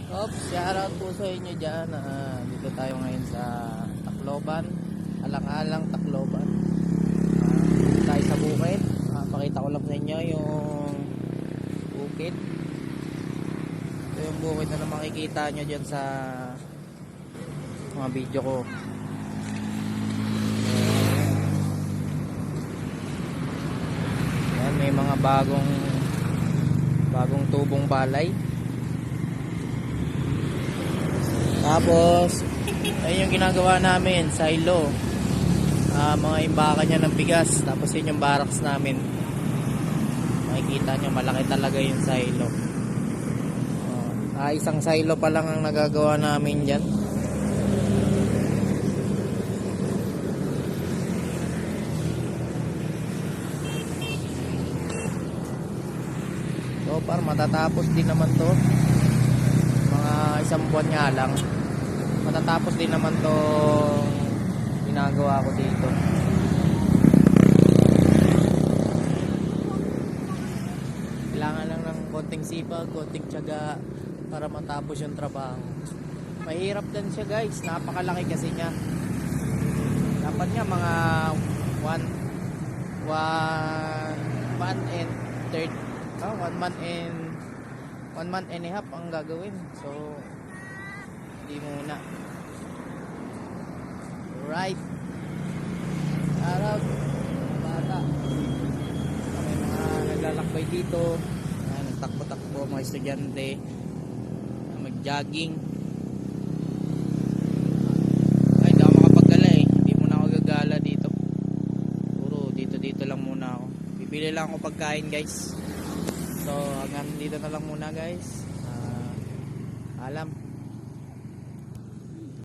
Oops, shoutout po sa inyo dyan. Dito tayo ngayon sa Tacloban. Alang-alang Tacloban. Tayo sa bukid. Pakita ko lang sa inyo yung bukid. Ito yung bukid na makikita nyo dyan sa mga video ko. Ayan, may mga bagong tubong balay. Tapos ayun yung ginagawa namin, silo. Mga imbakan niya ng bigas. Tapos yun yung barracks namin. Makikita nyo malaki talaga yung silo. Isang silo pa lang ang nagagawa namin dyan. So par matatapos din naman to. Mga isang buwan nga lang matatapos din naman to ginagawa ko dito. Kailangan lang ng konting sipag, konting tiyaga para matapos yung trabaho. Mahirap din siya guys, napakalaki kasi niya. Dapat niya mga 1 month and a half ang gagawin. So hindi muna. Right. Araw bata. May mga naglalakbay dito. Nagtakbo-takbo mga estudyante. Mag-jogging. Ay, hindi ako makapagala eh. Hindi muna ako gagala dito. Puro dito lang muna ako. Bibili lang ako pagkain guys. So hanggang dito na lang muna guys. Alam.